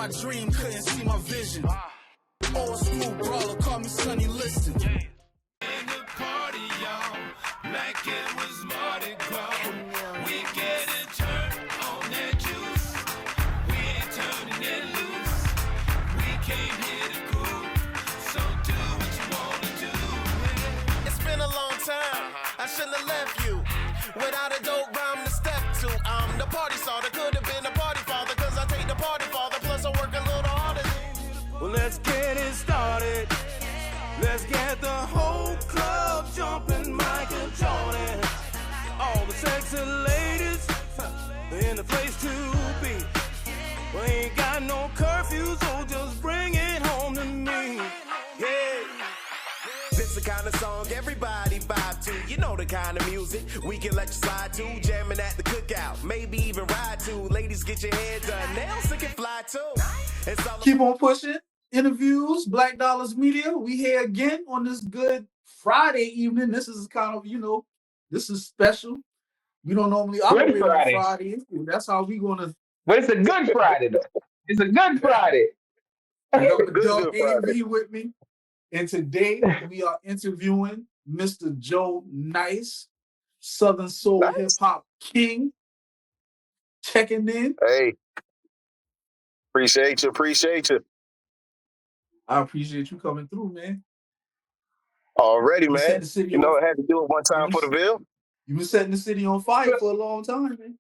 my dream, couldn't see my vision. Old school brawler, call me Sonny Liston. In the party, y'all, like it was Mardi Gras. We getting turned on that juice. We ain't turning it loose. We came here to groove, so do what you wanna do. It's been a long time, I shouldn't have left you without a dope rhyme to step to. I'm the party starter, could have been a party father, cause I take the party father, plus I work a little harder. Well, let's get it started. Let's get the whole club jumping, Michael Jordan. All the sexy ladies in the place to be. We ain't got no curfew, so just bring it home to me. Yeah. This the kind of song everybody vibe to. You know the kind of music we can let you slide to. Jamming at the cookout, maybe even ride to. Ladies, get your hair done, nails can fly too. It's all Keep on pushing. Interviews, Black Dollars Media. We here again on this good Friday evening. This is kind of, this is special. We don't normally operate on Friday. That's how we gonna. But it's a good Friday though. It's a good Friday. Doug AV with me, and today we are interviewing Mr. Joe Nice, Southern Soul Hip Hop King. Checking in. Hey, appreciate you. I appreciate you coming through, man. Already, man. You know, I had to do it one time for the Ville. You've been setting the city on fire for a long time, man.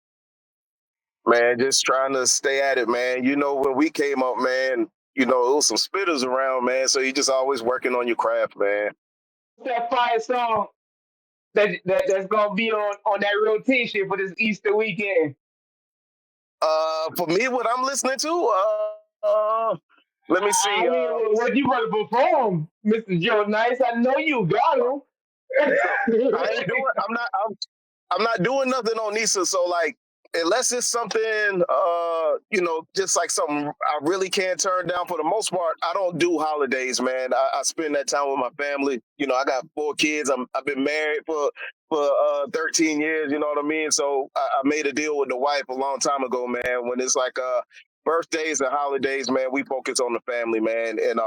Man, just trying to stay at it, man. You know, when we came up, man, it was some spitters around, man. So you just always working on your craft, man. That fire song that's gonna be on that rotation for this Easter weekend. For me, what I'm listening to, let me see. What you want to perform, Mr. Joe Nice? I know you got him. I'm not doing nothing on Nisa. So like, unless it's something, just like something I really can't turn down. For the most part, I don't do holidays, man. I spend that time with my family. You know, I got 4 kids. I've been married for 13 years. You know what I mean? So I made a deal with the wife a long time ago, man. When it's like birthdays and holidays, man, we focus on the family, man. And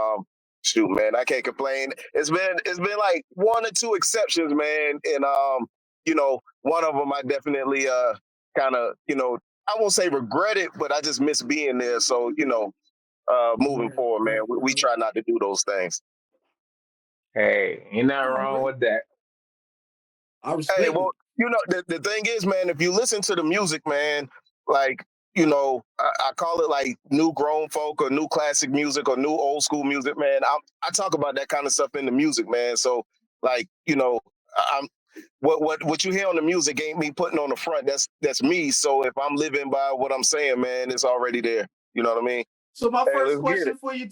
shoot, man, I can't complain. It's been like 1 or 2 exceptions, man. And one of them I definitely kind of, I won't say regret it, but I just miss being there. So, moving forward, man, we try not to do those things. Hey, ain't nothing wrong with that. Hey, well, the thing is, man, if you listen to the music, man, like, I call it like new grown folk or new classic music or new old school music, man. I talk about that kind of stuff in the music, man. So, like, I'm what you hear on the music ain't me putting on the front. That's me. So if I'm living by what I'm saying, man, it's already there. You know what I mean? So my first question for you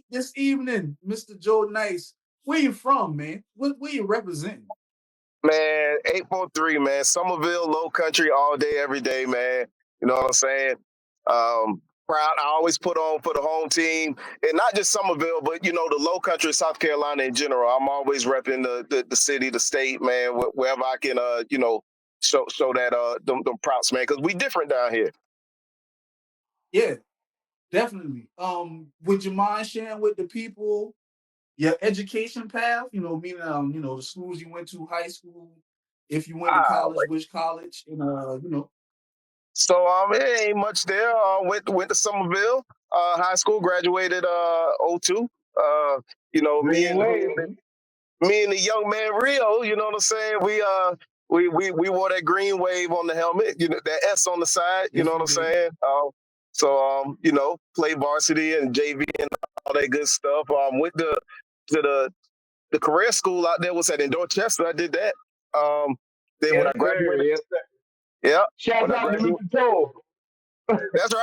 this evening, Mr. Joe Nice, where you from, man? Where you representing? Man, 843, man. Somerville, Low Country, all day, every day, man. You know what I'm saying? Proud. I always put on for the home team, and not just Somerville, but the Low Country, South Carolina in general. I'm always repping the city, the state, man. Wherever I can, show that them props, man, because we different down here. Yeah, definitely. Would you mind sharing with the people your education path? Meaning, the schools you went to, high school. If you went to college, which college? So it ain't much there. Went to Somerville High School, graduated 02. Me and the young man Rio, you know what I'm saying? We wore that green wave on the helmet, that S on the side, you know what I'm saying? Play varsity and JV and all that good stuff. Went to the career school out there was in Dorchester. I did that. Then when I graduated. Yeah. Shout out to Mr. Toe. That's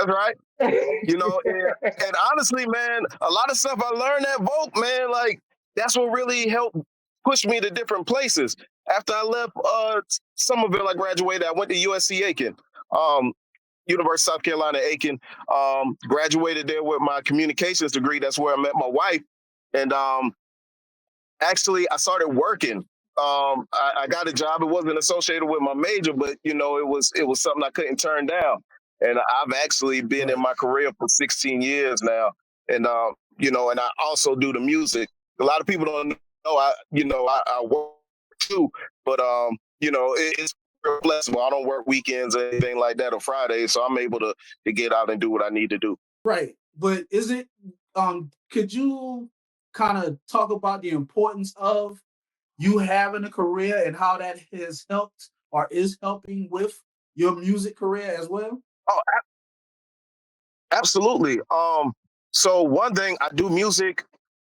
right. And honestly, man, a lot of stuff I learned at Vogue, man, like that's what really helped push me to different places. After I left Somerville, I graduated. I went to USC Aiken, University of South Carolina Aiken. Graduated there with my communications degree. That's where I met my wife. And actually, I started working. I got a job. It wasn't associated with my major, but it was something I couldn't turn down. and I've actually been in Right. my career for 16 years now. And and I also do the music. A lot of people don't know I work too, but it's real flexible. I don't work weekends or anything like that or Fridays, so I'm able to get out and do what I need to do. Right. But is it could you kind of talk about the importance of you having a career and how that has helped or is helping with your music career as well? Oh, absolutely. So one thing, I do music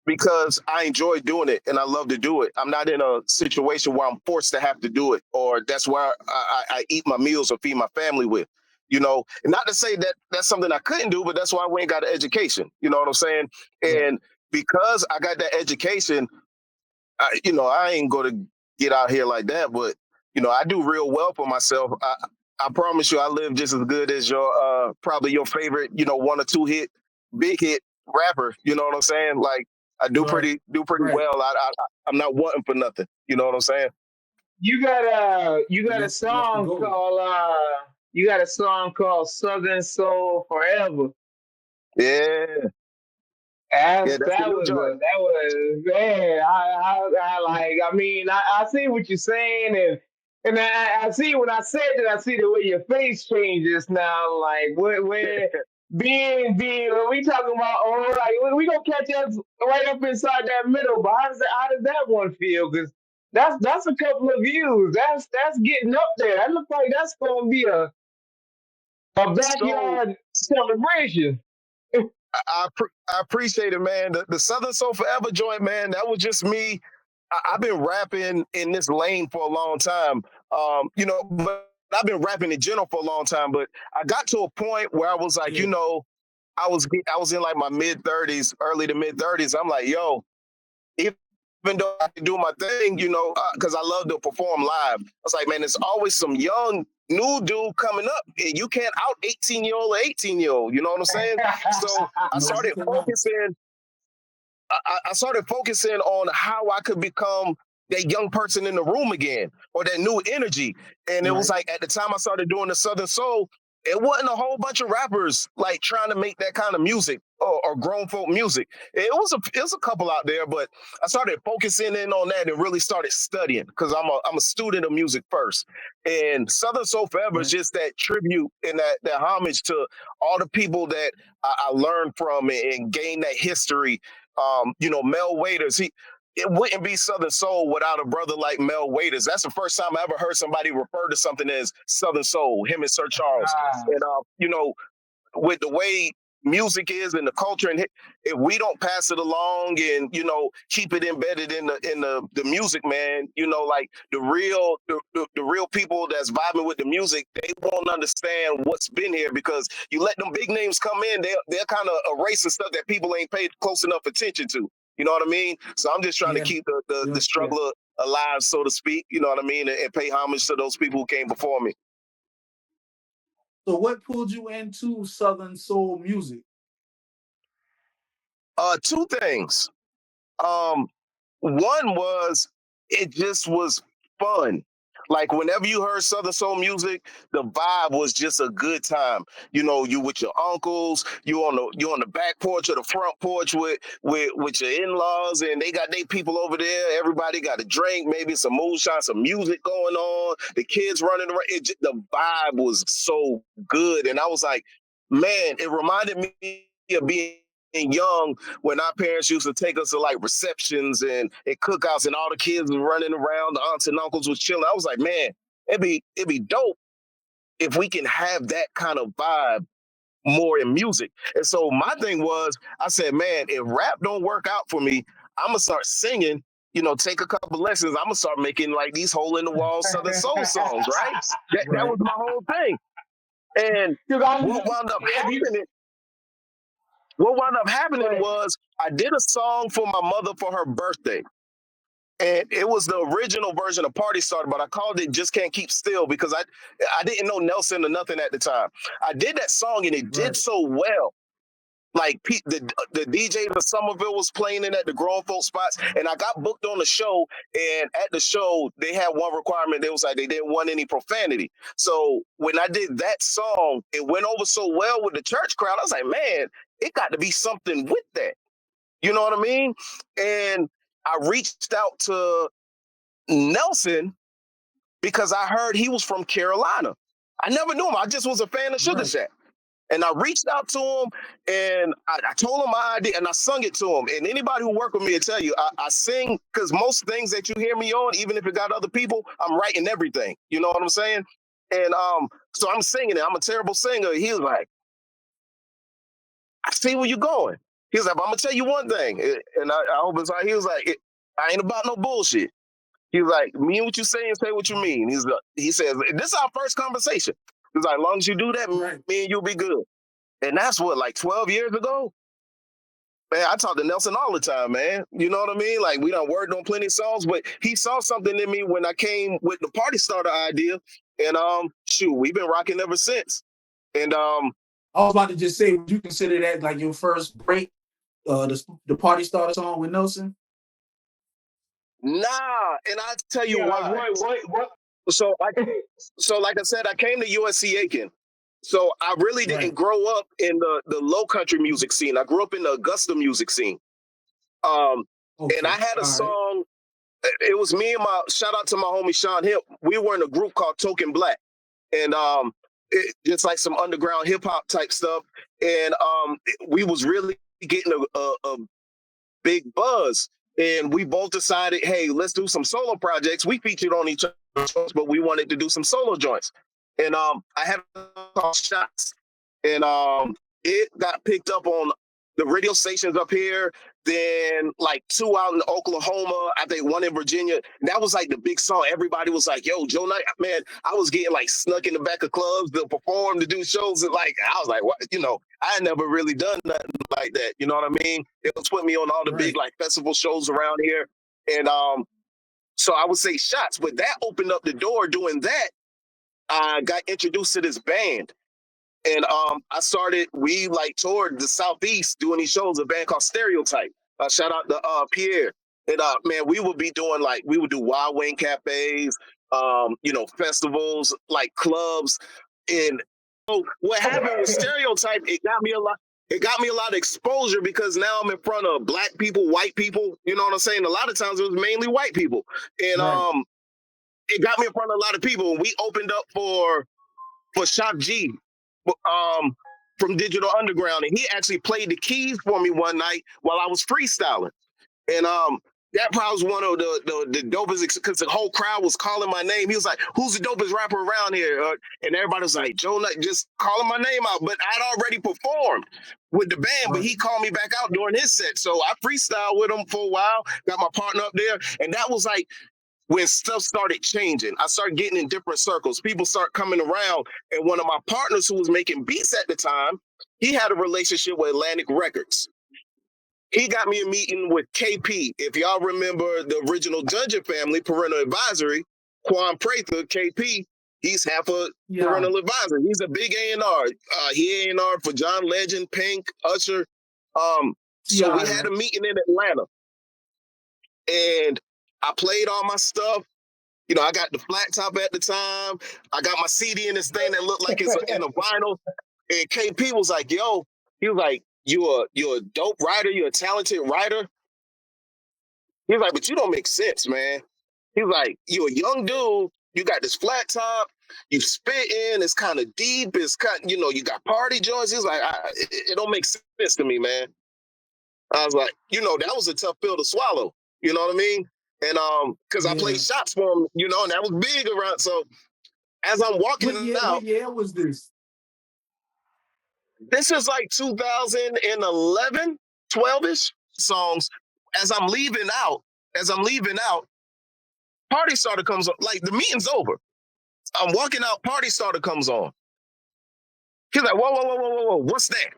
because I enjoy doing it and I love to do it. I'm not in a situation where I'm forced to have to do it, or that's where I eat my meals or feed my family with. And not to say that that's something I couldn't do, but that's why I went and got an education. You know what I'm saying? Right. And because I got that education, I ain't going to get out here like that, but I do real well for myself. I promise you, I live just as good as your probably your favorite, one or two big hit rapper. You know what I'm saying? Like I do Right. pretty Right. well. I'm not wanting for nothing. You know what I'm saying? You got a That's the song goal. called Southern Soul Forever. Yeah, yeah, That that's the that new was joint. a, that was man. I like. I mean, I see what you're saying, and I see when I said that. I see the way your face changes now. Like where being when we talking about like we gonna catch us right up inside that middle. But how does that one feel? Because that's a couple of views. That's getting up there. That looks like that's gonna be a So backyard celebration. I appreciate it, man. The Southern Soul Forever joint, man. That was just me. I've been rapping in this lane for a long time. But I've been rapping in general for a long time. But I got to a point where I was like, Yeah. I was in like my mid 30s, early to mid 30s. I'm like, yo, even though I can do my thing, because I love to perform live. I was like, man, there's always some young new dude coming up, and you can't out 18-year-old or 18-year-old. You know what I'm saying? So I No, you started cannot. focusing I started focusing on how I could become that young person in the room again, or that new energy. And it was Right. like at the time I started doing the Southern Soul, it wasn't a whole bunch of rappers like trying to make that kind of music, or grown folk music. It was a couple out there, but I started focusing in on that and really started studying, because I'm a student of music first. And Southern Soul Forever is Right. just that tribute and that homage to all the people that I learned from and gained that history. Mel Waiters, it wouldn't be Southern Soul without a brother like Mel Waiters. That's the first time I ever heard somebody refer to something as Southern Soul, him and Sir Charles. Ah, And, with the way music is and the culture, and if we don't pass it along and, keep it embedded in the music, man, like the real people that's vibing with the music, they won't understand what's been here, because you let them big names come in, they're kind of erasing stuff that people ain't paid close enough attention to. You know what I mean? So I'm just trying to Yeah. keep the Yeah. Yeah. struggle alive, so to speak. You know what I mean? And pay homage to those people who came before me. So what pulled you into Southern soul music? Two things. Um, One was, it just was fun. Like whenever you heard Southern Soul music, the vibe was just a good time. You with your uncles, you on the back porch or the front porch with your in-laws, and they got their people over there. Everybody got a drink, maybe some moonshine, some music going on, the kids running around. The vibe was so good. And I was like, man, it reminded me of being young, when our parents used to take us to like receptions and cookouts, and all the kids were running around, the aunts and uncles was chilling. I was like, man, it'd be dope if we can have that kind of vibe more in music. And so my thing was, I said, man, if rap don't work out for me, I'm gonna start singing. Take a couple lessons. I'm gonna start making like these hole in the wall Southern Soul songs, right? That Right. was my whole thing. And because I what wound up if you happening what wound up go happening ahead. was, I did a song for my mother for her birthday. And it was the original version of Party Starter, but I called it Just Can't Keep Still, because I didn't know Nelson or nothing at the time. I did that song and it did Right. so well Like the DJ the Somerville was playing it at the grown folk spots, and I got booked on the show. And at the show, they had one requirement. They was like they didn't want any profanity. So when I did that song, it went over so well with the church crowd. I was like, man, it got to be something with that. You know what I mean? And I reached out to Nelson because I heard he was from Carolina. I never knew him. I just was a fan of Sugar Shack. And I reached out to him and I told him my idea and I sung it to him. And anybody who worked with me will tell you, I sing because most things that you hear me on, even if it got other people, I'm writing everything. You know what I'm saying? And so I'm singing it. I'm a terrible singer. He was like, I see where you're going. He was like, I'm going to tell you one thing. And I hope it's like, he was like, I ain't about no bullshit. He was like, mean what you say and say what you mean. He says, this is our first conversation. He's like, as long as you do that, me and you'll be good. And that's what, like 12 years ago? Man, I talk to Nelson all the time, man. You know what I mean? Like, we done worked on plenty of songs, but he saw something in me when I came with the Party Starter idea. And shoot, we've been rocking ever since. And I was about to just say, would you consider that like your first break, the Party Starter song with Nelson? Nah, and I tell you why. What? So like I said, I came to USC Aiken. So I really didn't grow up in the low country music scene. I grew up in the Augusta music scene. And I had a song. It was me and shout out to my homie Sean Hip. We were in a group called Token Black. And just like some underground hip hop type stuff. And we was really getting a big buzz. And we both decided, hey, let's do some solo projects. We featured on each other, but we wanted to do some solo joints. And I had called Shots. And it got picked up on the radio stations up here. Then like 2 out in Oklahoma, I think 1 in Virginia. That was like the big song. Everybody was like, yo, Joe Knight, man, I was getting like snuck in the back of clubs to perform, to do shows. And like, I was like, what? You know, I had never really done nothing like that. You know what I mean? It was putting me on all the big like festival shows around here. And so I would say Shots, but that opened up the door. Doing that, I got introduced to this band. And we like toured the Southeast doing these shows, a band called Stereotype. Shout out to Pierre. And man, we would do Wild Wing cafes, festivals, like clubs. And so what happened with Stereotype, it got me a lot of exposure because now I'm in front of black people, white people, you know what I'm saying? A lot of times it was mainly white people. And it got me in front of a lot of people. And we opened up for Shock G. From Digital Underground, and he actually played the keys for me one night while I was freestyling, and that probably was one of the dopest because the whole crowd was calling my name. He was like, "Who's the dopest rapper around here?" And everybody was like, "Joe Knight," just calling my name out. But I'd already performed with the band, but he called me back out during his set, so I freestyled with him for a while. Got my partner up there, and that was like when stuff started changing. I started getting in different circles. People start coming around. And one of my partners who was making beats at the time, he had a relationship with Atlantic Records. He got me a meeting with KP. If y'all remember the original Dungeon Family, Parental Advisory, Quan Prather, KP, he's half a Parental Advisor. He's a big A&R. He A&R for John Legend, Pink, Usher. So we had a meeting in Atlanta. And I played all my stuff. You know, I got the flat top at the time. I got my CD in this thing that looked like it's in a vinyl. And KP was like, yo, he was like, you're a dope writer. You're a talented writer. He was like, but you don't make sense, man. He was like, you're a young dude. You got this flat top. You spit in. It's kind of deep. It's kind, you got party joints. He was like, it don't make sense to me, man. I was like, that was a tough pill to swallow. You know what I mean? And because I played Shots for him, and that was big around. So as I'm walking out, what year was this? This is like 2011, 12-ish songs. As I'm leaving out, Party Starter comes on. Like the meeting's over. I'm walking out, Party Starter comes on. He's like, whoa, what's that?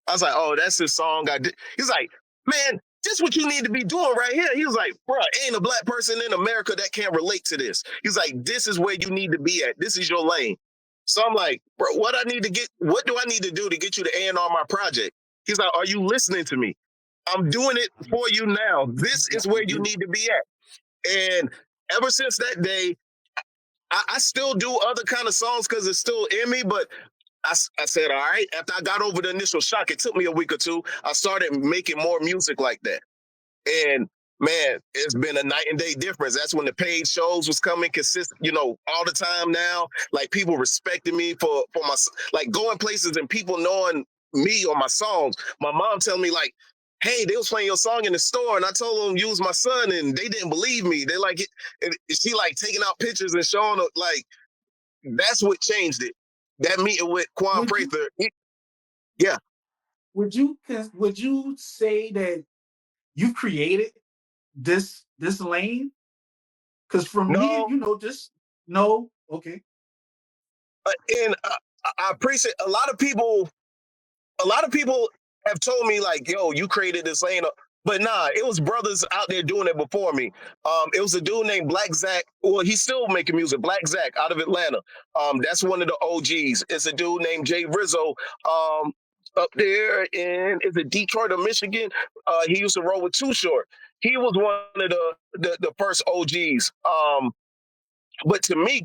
I was like, oh, that's this song I did. He's like, man, this what you need to be doing right here. He was like, bro, ain't a black person in America that can't relate to this. He's like, this is where you need to be at. This is your lane. So I'm like, bro, what do I need to do to get you to A&R my project? He's like, are you listening to me? I'm doing it for you now. This is where you need to be at. And ever since that day, I still do other kind of songs because it's still in me, but I said, all right, after I got over the initial shock, it took me a week or two, I started making more music like that. And man, it's been a night and day difference. That's when the paid shows was coming consistent, all the time now. Like people respecting me for my, like going places and people knowing me or my songs. My mom telling me like, hey, they was playing your song in the store, and I told them use my son, and they didn't believe me. They like it. And she like taking out pictures and showing them, like, that's what changed it. That meeting with Quan Would you Prather, yeah. would you say that you created this lane? Because from me, No, just no. Okay. and I appreciate a lot of people. A lot of people have told me like, "Yo, you created this lane," but nah, it was brothers out there doing it before me. It was a dude named Black Zach. Well, he's still making music. Black Zach out of Atlanta. That's one of the OGs. It's a dude named Jay Rizzo. Up there in is it Detroit or Michigan? He used to roll with Too Short. He was one of the first OGs. But to me,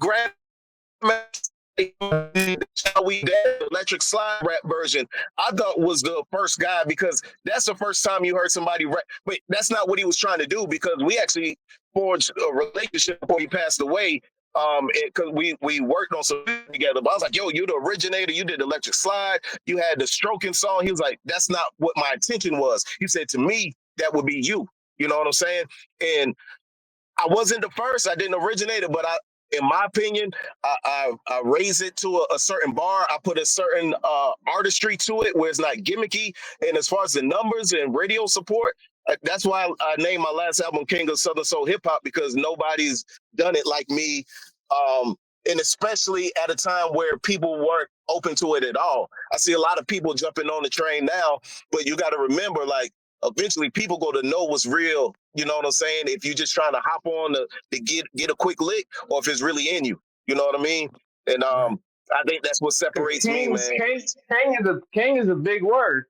Shall We Dance, Electric Slide rap version, I thought was the first guy because that's the first time you heard somebody rap. But that's not what he was trying to do because we actually forged a relationship before he passed away. Because we worked on some together. But I was like, yo, you're the originator. You did Electric Slide. You had the stroking song. He was like, that's not what my intention was. He said to me, that would be you. You know what I'm saying? And I wasn't the first. I didn't originate it, but in my opinion, I raise it to a certain bar. I put a certain artistry to it where it's not gimmicky. And as far as the numbers and radio support, that's why I named my last album King of Southern Soul Hip Hop, because nobody's done it like me. And especially at a time where people weren't open to it at all. I see a lot of people jumping on the train now, but you got to remember, like, eventually people go to know what's real. You know what I'm saying? If you're just trying to hop on to get a quick lick, or if it's really in you. You know what I mean? And I think that's what separates me, man. King is a big word.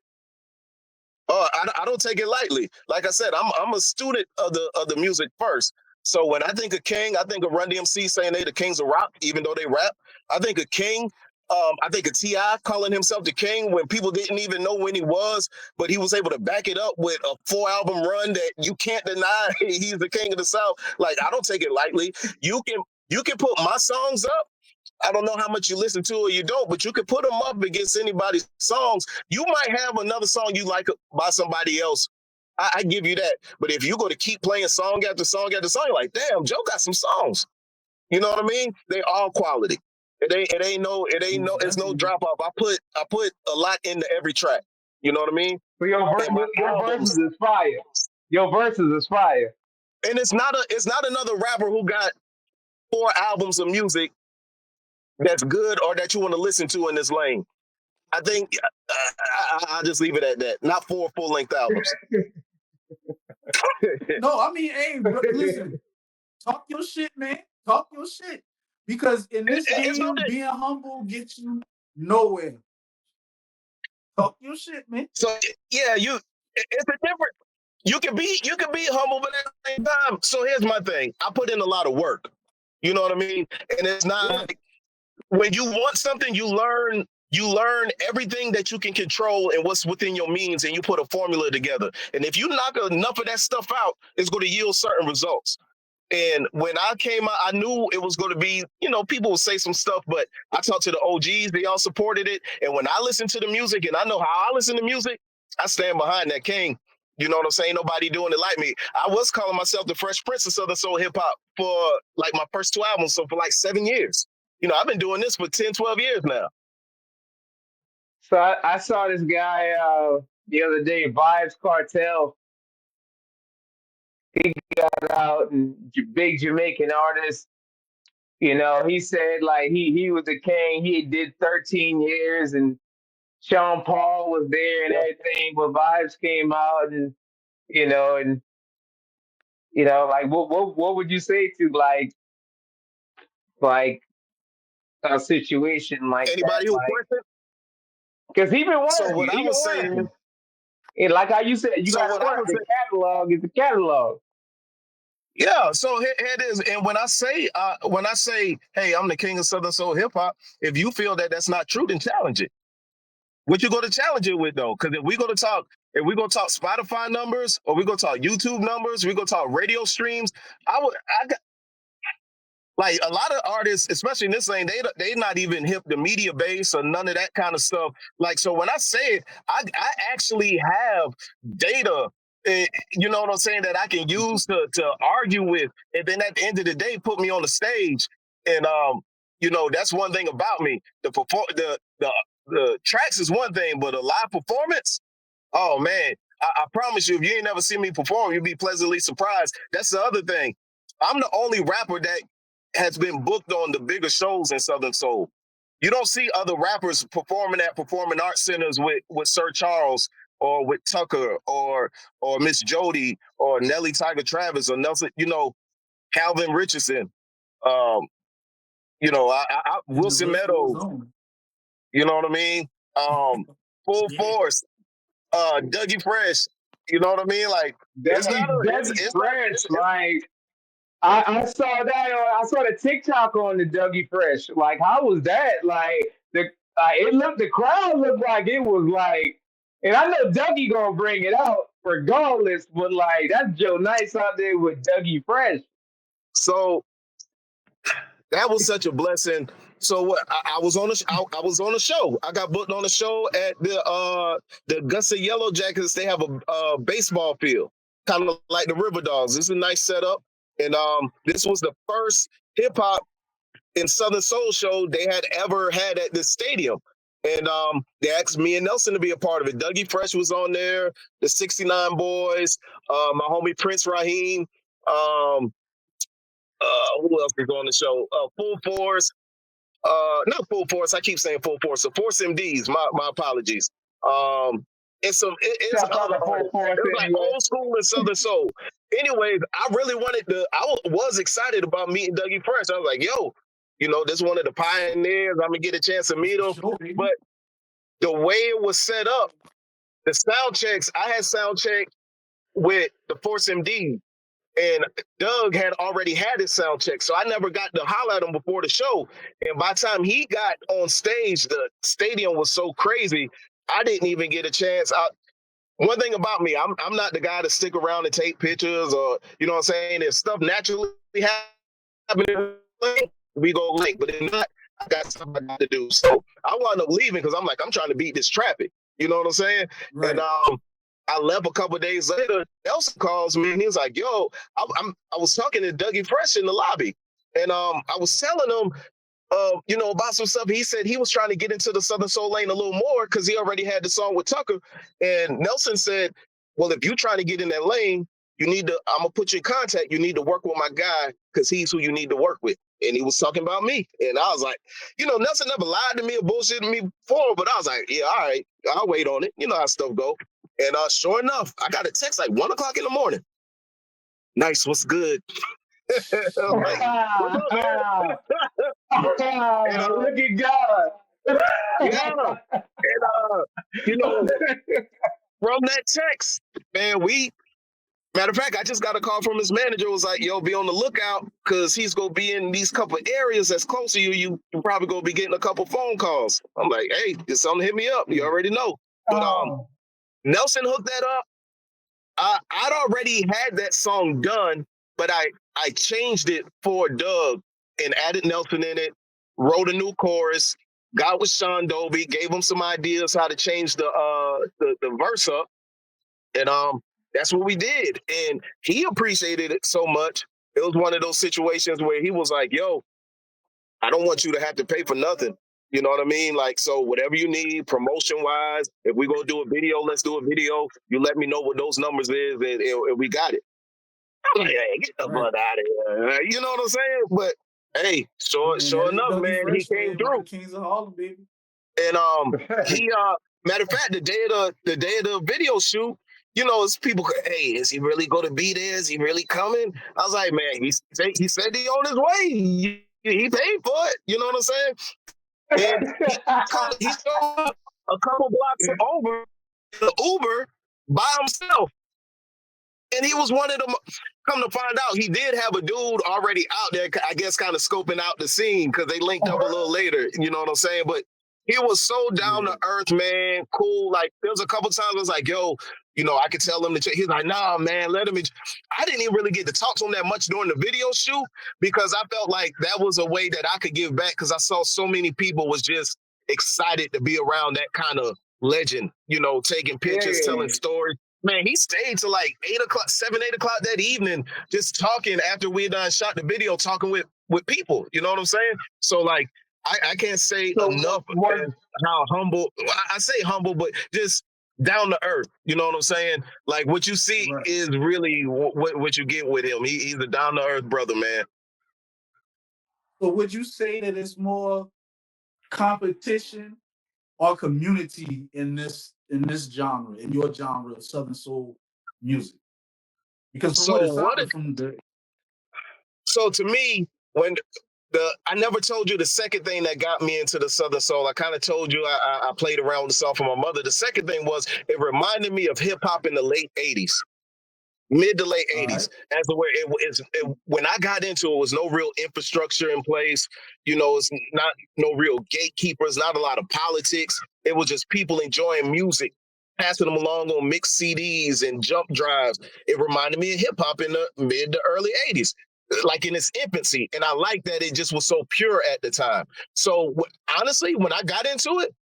I don't take it lightly. Like I said, I'm a student of the music first. So when I think of King, I think of Run DMC saying they the kings of rock, even though they rap. I think of King. I think of T.I. calling himself the king when people didn't even know when he was, but he was able to back it up with a 4-album run that you can't deny he's the king of the South. Like, I don't take it lightly. You can put my songs up. I don't know how much you listen to or you don't, but you can put them up against anybody's songs. You might have another song you like by somebody else. I give you that. But if you go to keep playing song after song after song, you're like, damn, Joe got some songs. You know what I mean? They all quality. It's no drop off. I put a lot into every track. You know what I mean? But your verses is fire. Your verses is fire. And it's not another rapper who got 4 albums of music that's good or that you want to listen to in this lane. I think I'll just leave it at that. Not 4 full-length albums. No, I mean, hey, bro, listen, talk your shit, man. Talk your shit. Because in this game, being humble gets you nowhere. Talk your shit, man. So yeah, it's a different. You can be humble, but at the same time. So here's my thing. I put in a lot of work. You know what I mean? And it's not like when you want something, you learn everything that you can control and what's within your means, and you put a formula together. And if you knock enough of that stuff out, it's going to yield certain results. And when I came out, I knew it was going to be, people would say some stuff, but I talked to the OGs, they all supported it. And when I listen to the music and I know how I listen to music, I stand behind that king. You know what I'm saying? Nobody doing it like me. I was calling myself the Fresh Prince of Southern Soul Hip Hop for like my first 2 albums. So for like 7 years, I've been doing this for 10, 12 years now. So I saw this guy the other day, Vibes Cartel. He got out, and big Jamaican artist. He said like he was the king. He did 13 years, and Sean Paul was there and everything. But Vibes came out, and like what would you say to like a situation like anybody that? who questioned? Because he been working. So what I was saying. And like how you said, you So gotta what I work. was The catalog is the catalog. Yeah, so here it is. And when I say, hey, I'm the king of Southern Soul hip hop, if you feel that that's not true, then challenge it. What you going to challenge it with though? Because if we going to talk Spotify numbers, or we going to talk YouTube numbers, we going to talk radio streams. I got like a lot of artists, especially in this lane, they not even hip the media base or none of that kind of stuff. Like, so when I say it, I actually have data. You know what I'm saying, that I can use to argue with, and then at the end of the day, put me on the stage. And that's one thing about me. The tracks is one thing, but a live performance, oh man, I promise you, if you ain't never seen me perform, you'll be pleasantly surprised. That's the other thing. I'm the only rapper that has been booked on the bigger shows in Southern Soul. You don't see other rappers performing at performing arts centers with Sir Charles or with Tucker or Miss Jody or Nelly Tiger Travis or Nelson, Calvin Richardson, um, And the Wilson list goes Meadows, on. you know what I mean? Full Yeah. Force, Dougie Fresh, you know what I mean? Like it's not Dougie it's not Fresh, like I saw that I saw the TikTok on the Dougie Fresh. Like, how was that? Like the crowd looked like it was like, and I know Dougie gonna bring it out regardless, but like that's Joe Nice out there with Dougie Fresh. so that was such a blessing. So what? I was on I was on a show. I got booked on a show at the Augusta Yellow Jackets. They have a baseball field, kind of like the River Dogs. This is a nice setup, and this was the first hip hop in Southern Soul show they had ever had at this stadium. And they asked me and Nelson to be a part of it. Dougie Fresh was on there, the 69 Boys, my homie Prince Raheem. Who else is on the show? Full Force. Not Full Force. I keep saying Full Force. So Force MDs. My apologies. And it's Shout out other to Full artists. Force It was like anyway. old school and Southern Soul. Anyways, I really wanted to. Was excited about meeting Dougie Fresh. I was like, yo, this one of the pioneers. I'm gonna get a chance to meet him. Sure, baby. But the way it was set up, the sound checks. I had sound check with the Force MD. And Doug had already had his sound check, so I never got to holler at him before the show. And by the time he got on stage, the stadium was so crazy, I didn't even get a chance. One thing about me, I'm not the guy to stick around and take pictures or, you know what I'm saying? If stuff naturally happens, we go link. But if not, I got something I got to do. So I wound up leaving because I'm trying to beat this traffic. You know what I'm saying? Right. And I left a couple of days later. Nelson calls me and he was like, "Yo, I was talking to Dougie Fresh in the lobby, and I was telling him, about some stuff. He said he was trying to get into the Southern Soul lane a little more because he already had the song with Tucker. And Nelson said, well, if you're trying to get in that lane, I'm gonna put you in contact. You need to work with my guy because he's who you need to work with." And he was talking about me. And I was like, Nelson never lied to me or bullshitted me before, but I was like, yeah, all right, I'll wait on it. You know how stuff go. And sure enough, I got a text like 1 o'clock in the morning. Nice, what's good? I'm like, what's up, man? Look at God. Yeah. And, from that text, man, matter of fact, I just got a call from his manager. It was like, yo, be on the lookout because he's going to be in these couple areas that's close to you. You probably going to be getting a couple phone calls. I'm like, hey, just something hit me up. You already know. But Nelson hooked that up. I'd already had that song done, but I changed it for Doug and added Nelson in it, wrote a new chorus, got with Sean Dobie, gave him some ideas how to change the verse up. And that's what we did. And he appreciated it so much. It was one of those situations where he was like, yo, I don't want you to have to pay for nothing. You know what I mean? Like, so whatever you need, promotion-wise, if we're going to do a video, let's do a video. You let me know what those numbers is, and we got it. I'm like, hey, get the butt out of here. You know what I'm saying? But, hey, sure enough, man, he came through. Kings of Harlem, baby. And he, matter of fact, the day of the video shoot, it's people, hey, is he really going to be there? Is he really coming? I was like, man, he said he on his way. He paid for it. You know what I'm saying? And he showed up a couple blocks over the Uber, by himself. And he was one of them. Come to find out, he did have a dude already out there, I guess, kind of scoping out the scene because they linked up a little later. You know what I'm saying? But he was so down to earth, man, cool. Like there was a couple times I was like, yo, you know, I could tell him to check. He's like, nah, man, let him. I didn't even really get to talk to him that much during the video shoot because I felt like that was a way that I could give back because I saw so many people was just excited to be around that kind of legend, you know, taking pictures, telling stories. Man, he stayed till like 7, 8 o'clock that evening, just talking after we done shot the video, talking with people. You know what I'm saying? So like, I can't say enough how humble. I say humble, but just down to earth. You know what I'm saying? Like what you see is really what you get with him. He's a down to earth brother, man. So would you say that it's more competition or community in this genre, in your genre of Southern soul music? Because from what it sounded from the So to me, when I never told you the second thing that got me into the Southern soul. I kind of told you I played around with the song from my mother. The second thing was it reminded me of hip hop in the late 80s. Mid to late 80s, as the way when I got into it, was no real infrastructure in place. You know, it's not no real gatekeepers, not a lot of politics. It was just people enjoying music, passing them along on mixed CDs and jump drives. It reminded me of hip hop in the mid to early 80s, like in its infancy. And I like that it just was so pure at the time. So honestly, when I got into it,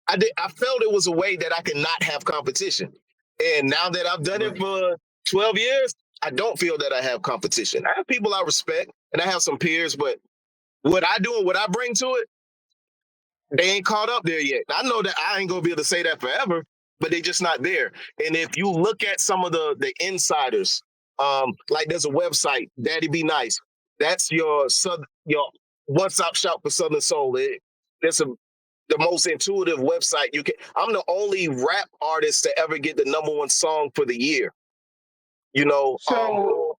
I felt it was a way that I could not have competition. And now that I've done it for 12 years, I don't feel that I have competition. I have people I respect and I have some peers, but what I do and what I bring to it, they ain't caught up there yet. I know that I ain't gonna be able to say that forever, but they just not there. And if you look at some of the insiders, like there's a website, Daddy Be Nice. That's your one-stop shop for Southern Soul. It's the most intuitive website you can. I'm the only rap artist to ever get the #1 song for the year. You know, so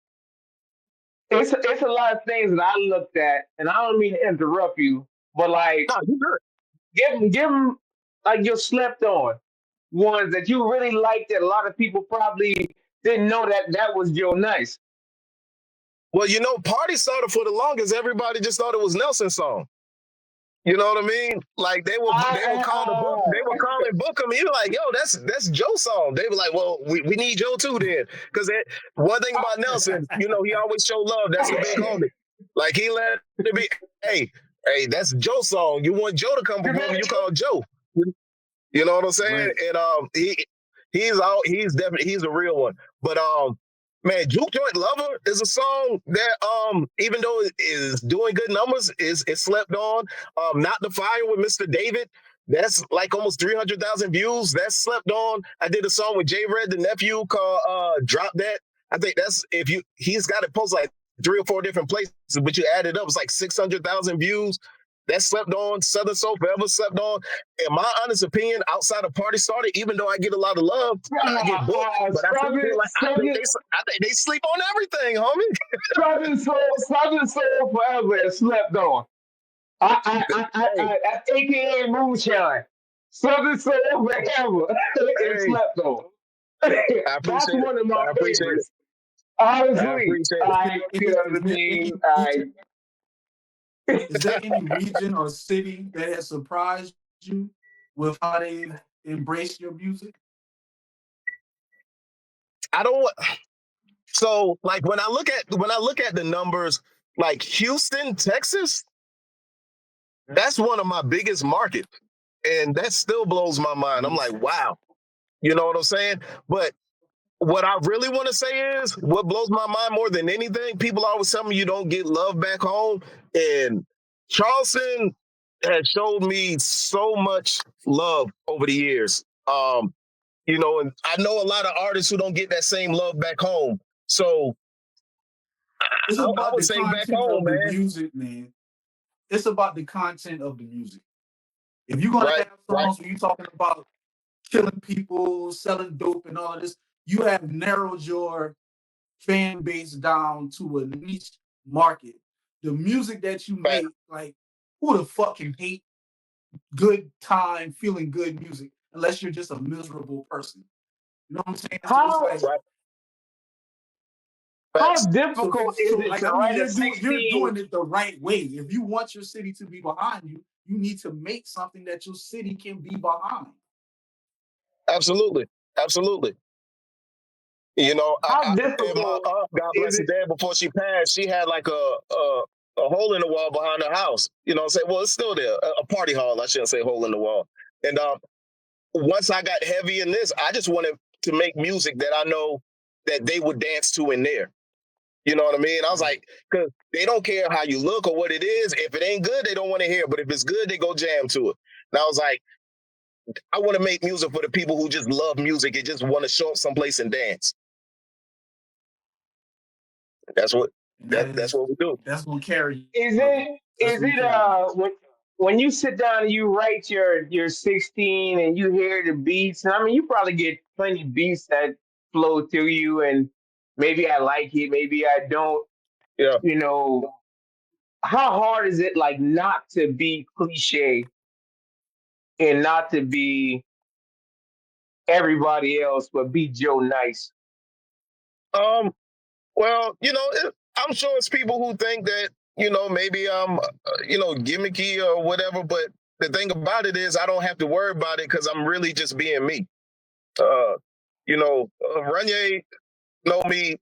it's a lot of things that I looked at, and I don't mean to interrupt you, but like, no, you good. give them like your slept on ones that you really liked that a lot of people probably didn't know that was Joe Nice. Well, you know, Party Starter for the longest, everybody just thought it was Nelson's song. You know what I mean? Like they were calling Bookham. He was like, yo, that's Joe's song. They were like, well, we need Joe too then. Because one thing about Nelson, you know, he always showed love. That's the big homie. Like he let it be, hey, that's Joe's song. You want Joe to come perform, you call Joe. You know what I'm saying? Right. And he's definitely a real one. But man, Juke Joint Lover is a song that even though it is doing good numbers, is slept on. Not the Fire with Mr. David. That's like almost 300,000 views. That's slept on. I did a song with J Red, the nephew, called Drop That. I think he's got it posted like 3 or 4 different places, but you add it up, it's like 600,000 views. That slept on. Southern Soul forever slept on. In my honest opinion, outside of Party Starter, even though I get a lot of love, I get booked, but I think they sleep on everything, homie. Southern Soul forever is slept on. AKA Moonshine. Southern Soul forever is slept on. That's one of my favorites. Honestly, Is there any region or city that has surprised you with how they embrace your music? So like when I look at the numbers, like Houston, Texas, that's one of my biggest markets. And that still blows my mind. I'm like, wow. You know what I'm saying? But what I really want to say is what blows my mind more than anything, people always tell me you don't get love back home. And Charleston has showed me so much love over the years. You know, and I know a lot of artists who don't get that same love back home. So it's about I would say back home, man. Music, man. It's about the content of the music. If you're gonna have songs where you're talking about killing people, selling dope, and all of this, you have narrowed your fan base down to a niche market. The music that you make, like, who the fuck can hate good time, feeling good music unless you're just a miserable person? You know what I'm saying? So it's How like Right. how Facts. difficult is it like to I mean, write a you're 16? doing it the right way. If you want your city to be behind you, you need to make something that your city can be behind. Absolutely. Absolutely. You know, How and my difficult aunt, God is bless her it? dad, before she passed, she had like a hole in the wall behind her house. You know what I'm saying? Well, it's still there, a party hall. I shouldn't say hole in the wall. And once I got heavy in this, I just wanted to make music that I know that they would dance to in there. You know what I mean? I was Right. like, because they don't care how you look or what it is. If it ain't good, they don't want to hear. But if it's good, they go jam to it. And I was like, I want to make music for the people who just love music and just want to show up someplace and dance. That's what And that that's is what we do. that's gonna carry you, Is brother. it That's is gonna it carry you. when you sit down and you write your 16 and you hear the beats, and I mean you probably get plenty of beats that flow through you, and maybe I like it, maybe I don't. Yeah. You know, how hard is it like not to be cliche and not to be everybody else, but be Joe Nice? Um. Well, I'm sure it's people who think that maybe I'm gimmicky or whatever. But the thing about it is, I don't have to worry about it because I'm really just being me. Uh, Ranye know me.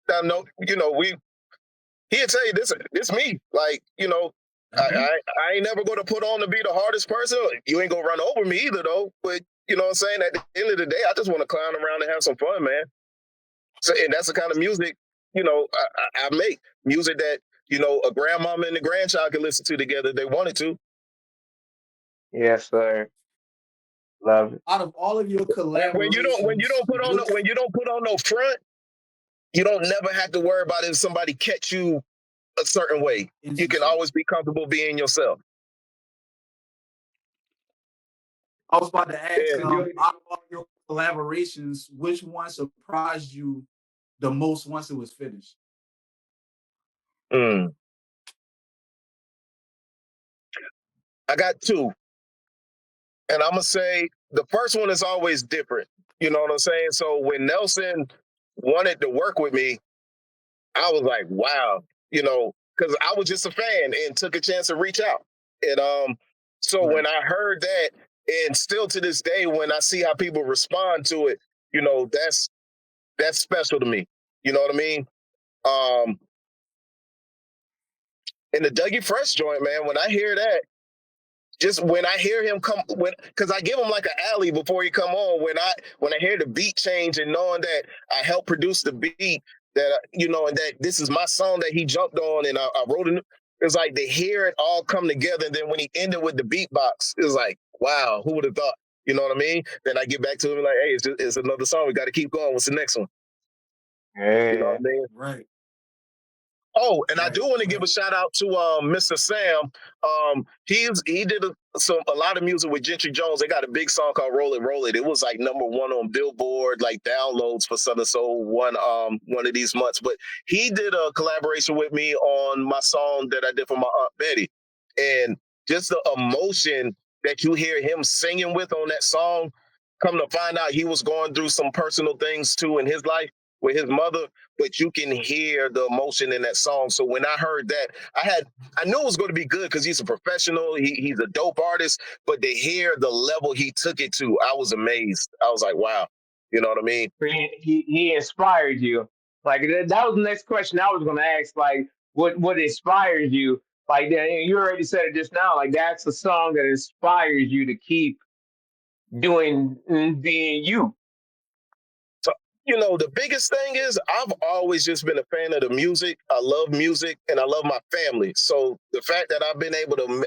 I know. He'll tell you this me. Like, Mhm. I ain't never going to put on to be the hardest person. You ain't gonna run over me either, though. But you know what I'm saying? At the end of the day, I just want to clown around and have some fun, man. So, and that's the kind of music, I make. Music that, a grandmama and a grandchild can listen to together if they wanted to. Yes, sir. Love it. Out of all of your And collaborations, which when you don't put on no front, you don't never have to worry about if somebody catch you a certain way. You can interesting. always be comfortable being yourself. I was about to ask, Yeah. out of all your collaborations, which one surprised you the most once it was finished? Mm. I got two. And I'm gonna say the first one is always different. You know what I'm saying? So when Nelson wanted to work with me, I was like, wow, because I was just a fan and took a chance to reach out. And so Right. when I heard that, and still to this day, when I see how people respond to it, that's special to me. You know what I mean? Um, in the Dougie Fresh joint, man, when I hear that, just when I hear him come, because I give him like an alley before he come on. When I hear the beat change and knowing that I helped produce the beat, that and that this is my song that he jumped on, and I wrote it. It's like to hear it all come together, and then when he ended with the beatbox, it was like, wow, who would have thought? You know what I mean? Then I get back to him like, hey, it's another song. We got to keep going. What's the next one? You know Yeah. what I mean? Right. Oh, and I Right. do want to give a Right. shout out to Mr. Sam. He did a lot of music with Gentry Jones. They got a big song called "Roll It, Roll It." It was like #1 on Billboard, like downloads for Southern Soul one of these months. But he did a collaboration with me on my song that I did for my Aunt Betty, and just the emotion that you hear him singing with on that song. Come to find out, he was going through some personal things too in his life with his mother, but you can hear the emotion in that song. So when I heard that, I knew it was going to be good because he's a professional. He's a dope artist, but to hear the level he took it to, I was amazed. I was like, wow. You know what I mean? He inspired you. Like that was the next question I was going to ask. Like, what inspires you? Like you already said it just now. Like that's a song that inspires you to keep doing being you. So, the biggest thing is I've always just been a fan of the music. I love music and I love my family. So the fact that I've been able to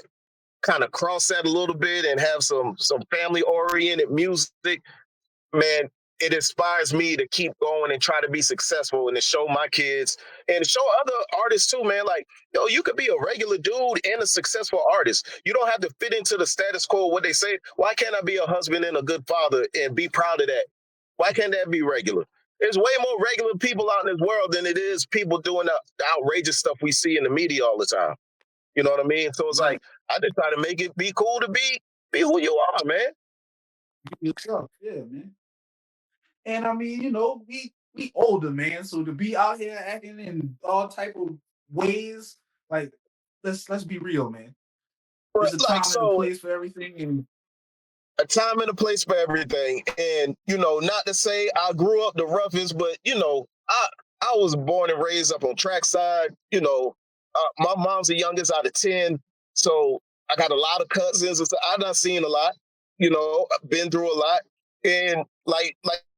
kind of cross that a little bit and have some family oriented music, man, it inspires me to keep going and try to be successful and to show my kids and show other artists too, man. Like, you could be a regular dude and a successful artist. You don't have to fit into the status quo, what they say. Why can't I be a husband and a good father and be proud of that? Why can't that be regular? There's way more regular people out in this world than it is people doing the outrageous stuff we see in the media all the time. You know what I mean? So it's Right. like, I just try to make it be cool to be who you are, man. Yourself. Yeah, man. And I mean, you know, we older, man. So to be out here acting in all type of ways, like let's be real, man. But There's a like time and a so, place for everything, and a time and a place for everything. And not to say I grew up the roughest, but I was born and raised up on trackside. My mom's the youngest out of 10, so I got a lot of cousins. And so I've done seen a lot. I've been through a lot, and like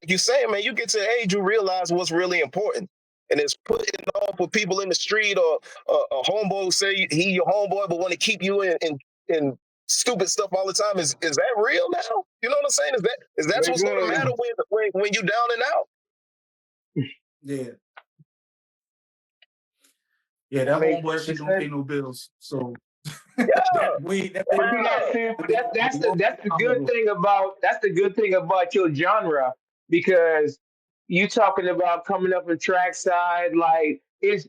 you saying, man, you get to the age you realize what's really important. And it's putting off with people in the street or a homeboy who say he your homeboy, but want to keep you in stupid stuff all the time. Is that real now? You know what I'm saying? Is that what's going to matter when you down and out? yeah, yeah, that Make homeboy shit perfect don't pay sense. no bills. So Yeah, that way, that But see, that's the good thing about your genre, because you talking about coming up in trackside, like is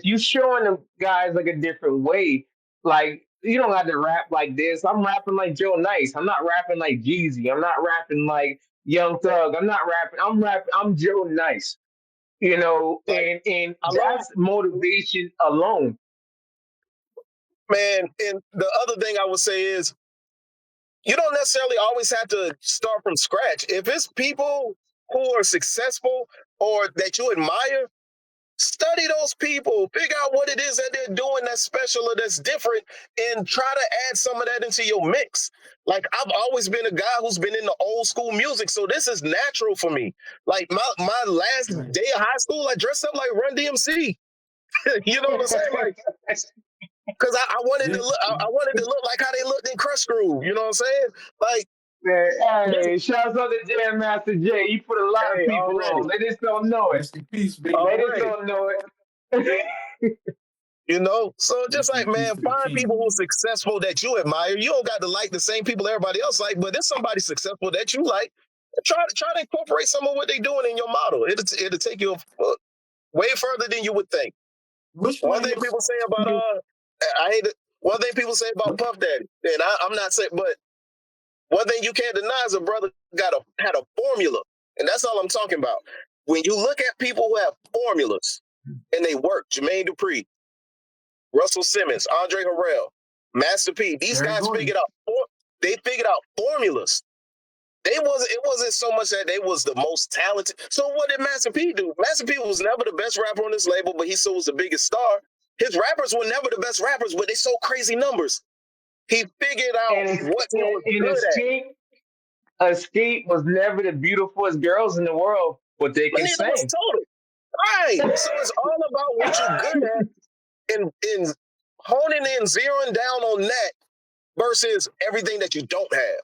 you showing them guys like a different way. Like, you don't have to rap like this. I'm rapping like Joe Nice. I'm not rapping like Jeezy. I'm not rapping like Young Thug. I'm not rapping. I'm rapping. I'm Joe Nice. like And I love, that's motivation alone. man. And the other thing I would say is you don't necessarily always have to start from scratch. If it's people who are successful or that you admire, study those people, figure out what it is that they're doing that's special or that's different, and try to add some of that into your mix. Like, I've always been a guy who's been in the old school music, so this is natural for me. Like, my last right. day of high school, I dressed up like Run DMC. You know what I'm saying? Like, because I wanted Yeah, to look, I wanted to look like how they looked in Crush Groove. You know what I'm saying? Like, Man, hey, shouts out to Jam Master Jay. He put a lot of hey, people on. They just don't know it. rest in peace, baby. They just already. don't know it. So just Rest like, in peace man, to the find king. people who are successful that you admire. You don't got to like the same people everybody else like, but there's somebody successful that you like. Try to incorporate some of what they're doing in your model. It'll take you way further than you would think. Which one One of thing your people say songs about feel? I hate it. One thing people say about Puff Daddy, and I'm not saying, but one thing you can't deny is a brother had a formula, and that's all I'm talking about. When you look at people who have formulas and they work, Jermaine Dupri, Russell Simmons, Andre Harrell, Master P. These Very guys good. figured out formulas. It wasn't so much that they was the most talented. So what did Master P do? Master P was never the best rapper on this label, but he still was the biggest star. His rappers were never the best rappers, but they sold crazy numbers. He figured out what he was good at. Escape was never the beautifulest girls in the world, but they But can neither was sing. Total. Right. So it's all about what you're good at and honing in, zeroing down on that versus everything that you don't have.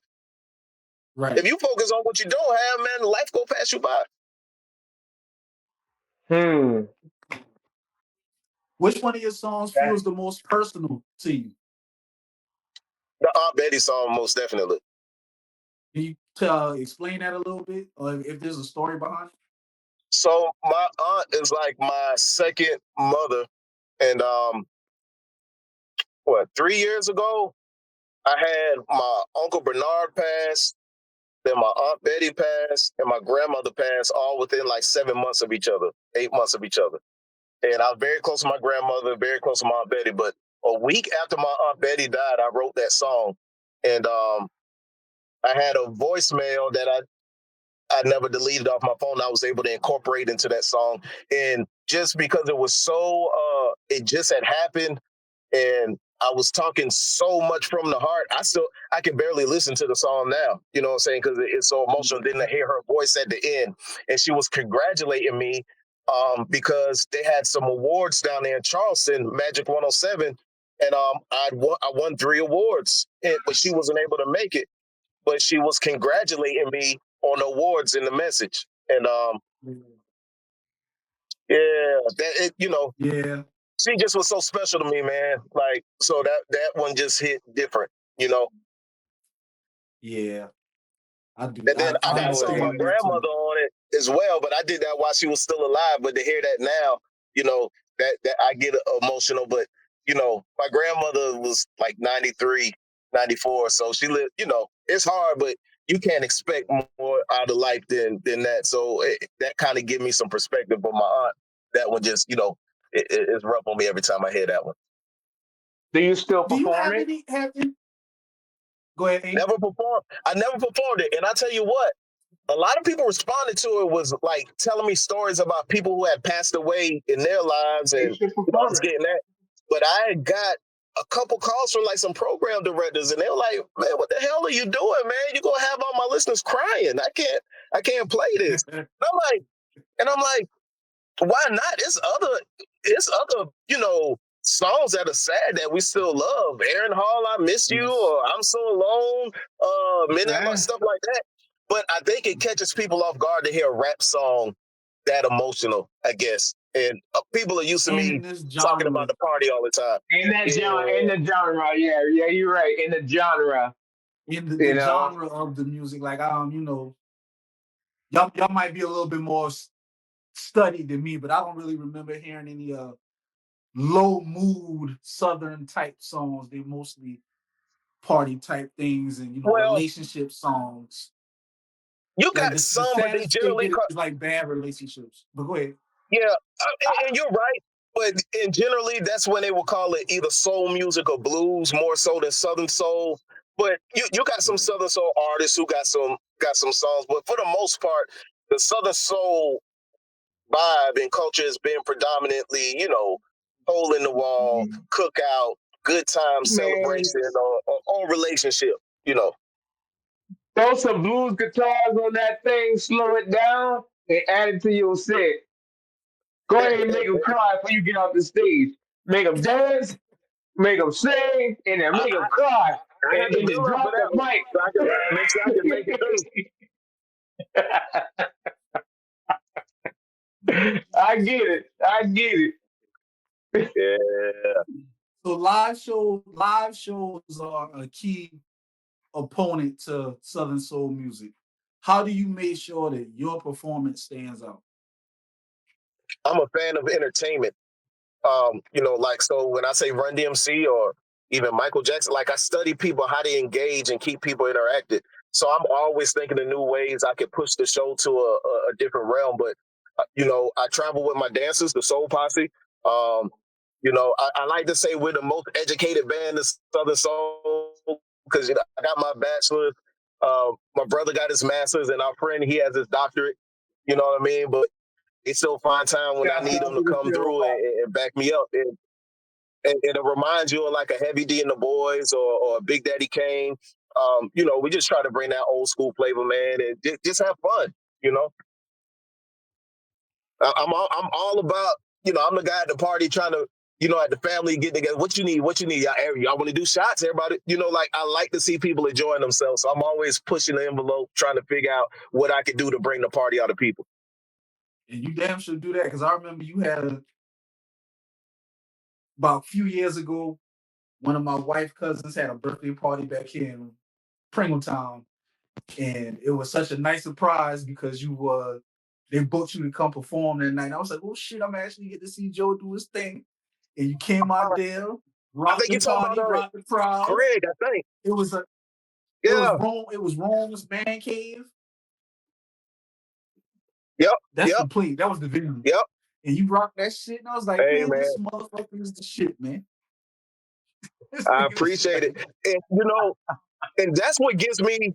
Right. If you focus on what you don't have, man, life go pass you by. Which one of your songs feels the most personal to you? The Aunt Betty song, most definitely. Can you explain that a little bit, or if there's a story behind it? So my aunt is like my second mother, and 3 years ago, I had my Uncle Bernard pass, then my Aunt Betty passed, and my grandmother passed, all within like 7 months of each other, 8 months of each other. And I was very close to my grandmother, very close to my Aunt Betty. But a week after my Aunt Betty died, I wrote that song. And I had a voicemail that I never deleted off my phone. I was able to incorporate into that song. And just because it was so, it just had happened, and I was talking so much from the heart, I can barely listen to the song now. You know what I'm saying? Because it's so emotional. Then to hear her voice at the end, and she was congratulating me because they had some awards down there in Charleston, Magic 107, and I won 3 awards, but she wasn't able to make it. But she was congratulating me on the awards in the message, and Yeah, she just was so special to me, man. Like, so that one just hit different, you know. yeah, I do. And then I I got a song understand about that too. grandmother on it as well, but I did that while she was still alive. But to hear that now, you know, that I get emotional. But my grandmother was like 93, 94, so she lived. It's hard, but you can't expect more out of life than that. So that kind of give me some perspective. But my aunt, that one just, it's rough on me every time I hear that one. Do you still Do you perform have it? any? Go ahead, Abe. Never performed. I never performed it. And I tell you what, a lot of people responded to it was like telling me stories about people who had passed away in their lives, You and should I perform was it. getting that. But I had got a couple calls from like some program directors, and they were like, "Man, what the hell are you doing, man? You're gonna have all my listeners crying. I can't play this." And I'm like, why not? It's other, songs that are sad that we still love. Aaron Hall, I Miss You, Yes. or I'm So Alone, many of my Yeah. stuff like that. But I think it catches people off guard to hear a rap song that emotional, I guess. And people are used to And me in this talking genre, about the party all the time. In that genre, Yeah. yeah, you're right. In the genre, in the, you the know. genre of the music, like y'all might be a little bit more studied than me, but I don't really remember hearing any low mood Southern type songs. They mostly party type things and Well, relationship songs. you Like got the some, but they saddest they generally get is like bad relationships. But go ahead. Yeah, and you're right. But generally, that's when they will call it either soul music or blues, more so than Southern soul. But you got some Right. Southern soul artists who got some songs. But for the most part, the Southern soul vibe and culture has been predominantly, hole in the wall, cookout, good time Man, celebration, or relationship. You know, throw some blues guitars on that thing, slow it down, and add it to your set. Go ahead and make them cry before you get off the stage. Make them dance, make them sing, and then make them cry. I had to And then build up for drop that the one, mic. so I can make sure I can make it through. I get it. Yeah. So live shows are a key opponent to Southern soul music. How do you make sure that your performance stands out? I'm a fan of entertainment. Like, so when I say Run DMC or even Michael Jackson, like I study people, how they engage and keep people interacted. So I'm always thinking of new ways I could push the show to a different realm. But, I travel with my dancers, the Soul Posse. I like to say we're the most educated band in Southern Soul because, I got my bachelor's, my brother got his master's, and our friend, he has his doctorate. You know what I mean? But they still find time when I Shout need out them to to the come show. through and back me up. And it reminds you of like a Heavy D and the Boys or Big Daddy Kane. We just try to bring that old school flavor, man, and just have fun. I'm all about, I'm the guy at the party trying to, at the family get together. What you need? Y'all want to do shots? Everybody, like I like to see people enjoying themselves. So I'm always pushing the envelope, trying to figure out what I could do to bring the party out of people. And you damn sure do that because I remember you had about a few years ago, one of my wife's cousins had a birthday party back here in Pringletown, and it was such a nice surprise because they booked you to come perform that night. And I was like, oh shit, I'm actually get to see Joe do his thing. And you came out there, I rocked think the you're talking party, about rocked the crowd. Greg, I think. It was Yeah. it was Rome's Man Cave. Yep. That's Yep. complete. That was the venue. Yep. And you rocked that shit. And I was like, Hey, man, man. this motherfucker is the shit, man. I appreciate it. And, and that's what gives me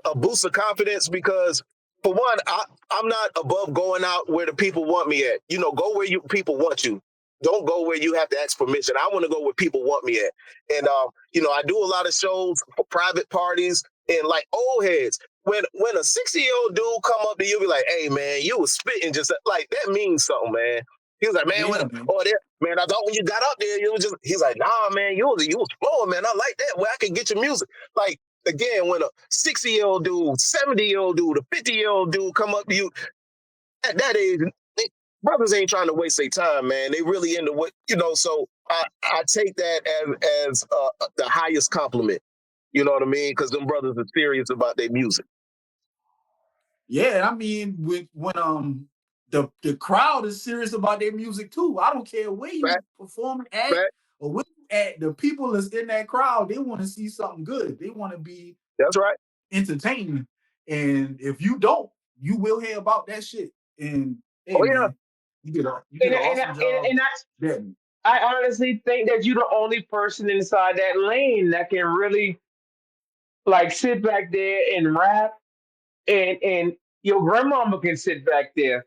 a boost of confidence because, for one, I'm not above going out where the people want me at. Go where people want you. Don't go where you have to ask permission. I want to go where people want me at. And, I do a lot of shows for private parties and like old heads. When a 60-year-old dude come up to you, be like, hey, man, you was spitting just like that means something, man. He was like, man, man, I thought when you got up there, you was just, he's like, nah, man, you was flowing, man. I like that where I can get your music. Like, again, when a 60-year-old dude, 70-year-old dude, a 50-year-old dude come up to you at that age, brothers ain't trying to waste their time, man. They really into what, so I take that as the highest compliment. You know what I mean? Because them brothers are serious about their music. Yeah, I mean, when the crowd is serious about their music too. I don't care where you perform at or where you at. The people that's in that crowd, they want to see something good. They want to be that's right entertaining. And if you don't, you will hear about that shit. And hey, Oh yeah. man, you did an awesome job. I honestly think that you're the only person inside that lane that can really like sit back there and rap, and your grandmama can sit back there,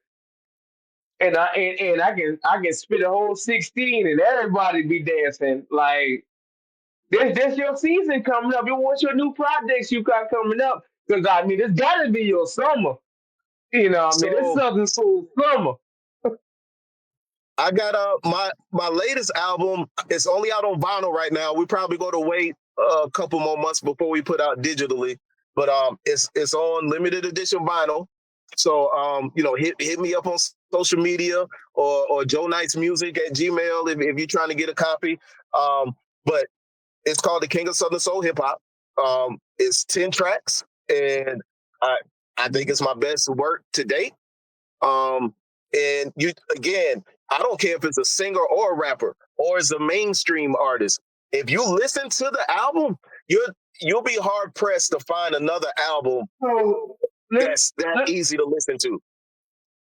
and I can spit a whole 16 and everybody be dancing like this your season coming up. What's your new projects you got coming up? Because I mean, it's got to be your summer. You know, I mean, it's So Southern Soul summer. I got my latest album. It's only out on vinyl right now. We probably going to wait a couple more months before we put out digitally. But it's on limited edition vinyl. So you know, hit me up on social media or Joe Knight's Music at Gmail if you're trying to get a copy. But it's called The King of Southern Soul Hip Hop. It's 10 tracks, and I think it's my best work to date. And you again, I don't care if it's a singer or a rapper or it's a mainstream artist. If you listen to the album, you'll be hard pressed to find another album So that's that easy to listen to.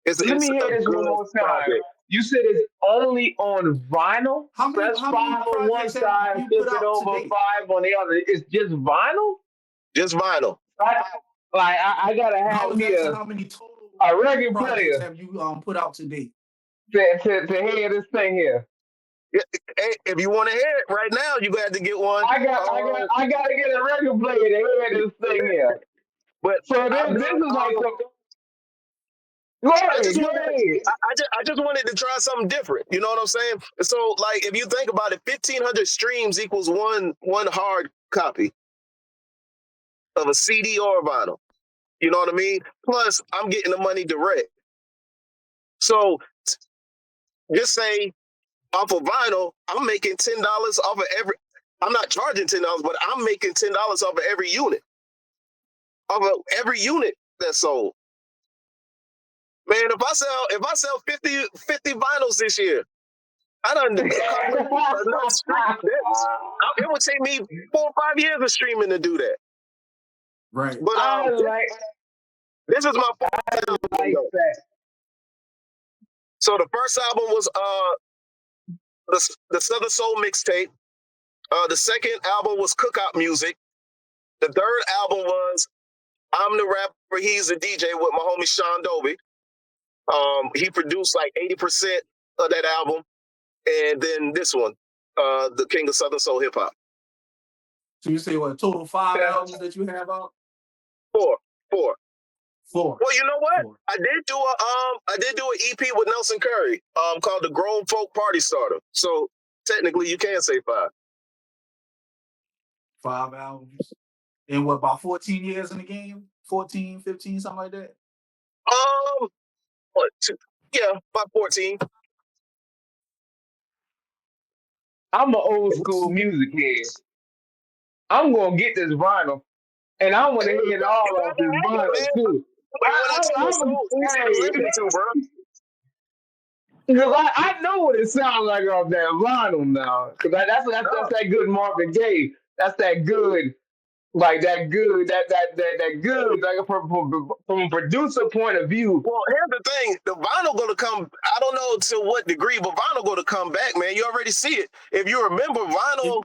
let me hear this one more time. project. You said it's only on vinyl. How many That's 5 on one projects have side, you flip put it out over, today? 5 on the other. It's just vinyl. Just vinyl. I gotta I have was me asking how many total a record projects player have you put out to date? to hear this thing here. Hey, if you want to hear it right now, you got to get one. I gotta get a record player to hear this thing here. But So I've this done is like all- some. Go I ahead, just go wanted, ahead. I just wanted to try something different. You know what I'm saying? So, like, if you think about it, 1,500 streams equals one hard copy of a CD or a vinyl. You know what I mean? Plus, I'm getting the money direct. So, just say off of vinyl, I'm making $10 off of every. I'm not charging $10, but I'm making $10 off of every unit. Off of every unit that's sold. Man, if I sell 50 vinyls this year, I done enough stream. It would take me 4 or 5 years of streaming to do that. Right. But I like this is my fourth album. that. So the first album was the Southern Soul mixtape. The second album was Cookout Music. The third album was I'm the Rapper, He's the DJ with my homie Sean Dovey. He produced like 80% of that album. And then this one, The King of Southern Soul Hip Hop. So you say what, total 5 albums that you have out? 4. 4. Well, you know what? 4. I did do an EP with Nelson Curry, called The Grown Folk Party Starter. So technically you can say 5. 5 albums. And what, about 14 years in the game? 14, 15, something like that? About 14. I'm an old school music head. I'm gonna get this vinyl, and I want to hear it all off this vinyl too. Because I know what it sounds like off that vinyl now. Because that's that good Marvin Gaye. That's that good, like that good, that good, like from a producer point of view. Well, here's the thing: the vinyl gonna come. I don't know to what degree, but vinyl gonna come back, man. You already see it. If you remember, vinyl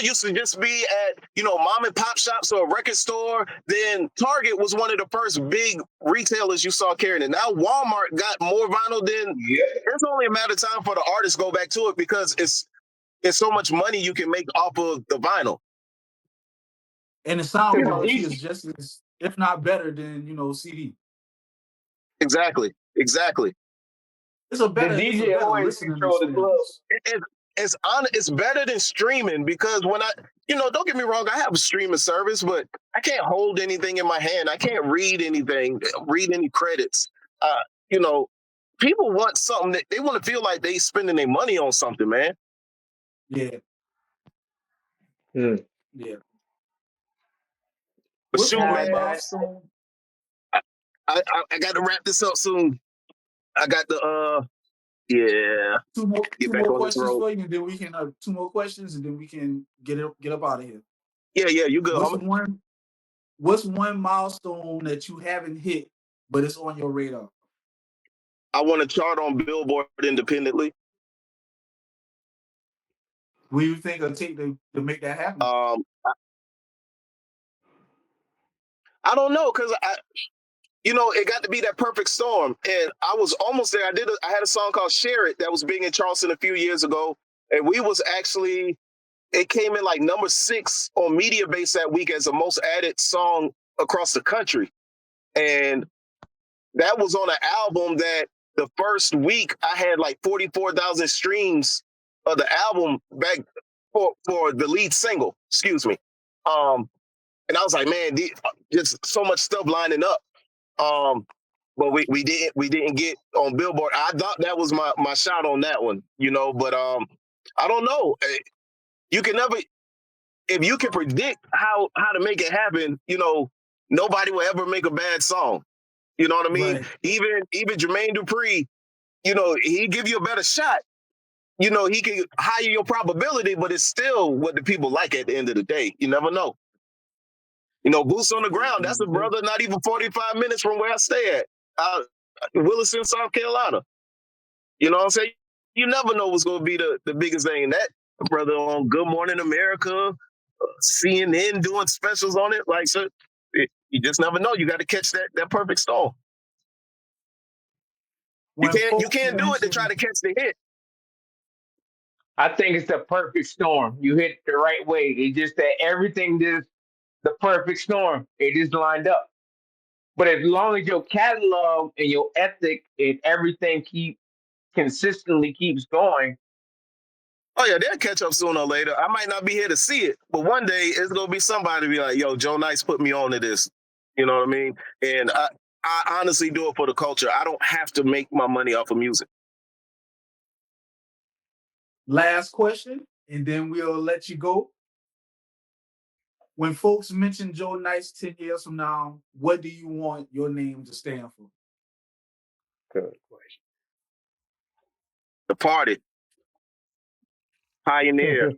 used to just be at mom and pop shops or a record store. Then Target was one of the first big retailers you saw carrying it. Now Walmart got more vinyl than. Yeah. It's only a matter of time for the artists go back to it because it's so much money you can make off of the vinyl. And the sound quality is just as, if not better than, CD. Exactly. It's a better, the DJ it's a better always listening control the experience. club. It's better than streaming because when don't get me wrong, I have a streaming service, but I can't hold anything in my hand. I can't read anything, read any credits. People want something that they want to feel like they spending their money on something, man. Yeah. Yeah. But shoot, man, milestone? I got to wrap this up soon. I got the Two more on questions this road. for you, and then we can 2 more questions, and then we can get up out of here. Yeah, you good, What's homie. what's one milestone that you haven't hit, but it's on your radar? I want to chart on Billboard independently. What do you think it'll take to make that happen? I don't know, because it got to be that perfect storm, and I was almost there. I had a song called "Share It" that was big in Charleston a few years ago, and it came in like number 6 on Mediabase that week as the most added song across the country, and that was on an album that the first week I had like 44,000 streams of the album back for the lead single. Excuse me. And I was like, man, just so much stuff lining up. But we didn't get on Billboard. I thought that was my shot on that one, but I don't know. You can never, if you can predict how to make it happen, nobody will ever make a bad song. You know what I mean? Right. Even Jermaine Dupri, he give you a better shot. He can higher your probability, but it's still what the people like at the end of the day. You never know. Boots on the ground. That's a brother not even 45 minutes from where I stay at. Williston, South Carolina. You know what I'm saying? You never know what's going to be the biggest thing. And that brother on Good Morning America, CNN doing specials on it. Like, so you just never know. You got to catch that perfect storm. You can't do it to try to catch the hit. I think it's the perfect storm. You hit it the right way. It's just that everything just the perfect storm. It just lined up. But as long as your catalog and your ethic and everything consistently keeps going. Oh yeah, they'll catch up sooner or later. I might not be here to see it, but one day it's gonna be somebody be like, "Yo, Joe Nice put me on to this." You know what I mean? And I honestly do it for the culture. I don't have to make my money off of music. Last question, and then we'll let you go. When folks mention Joe Nice 10 years from now, what do you want your name to stand for? Good question. The party. Pioneer.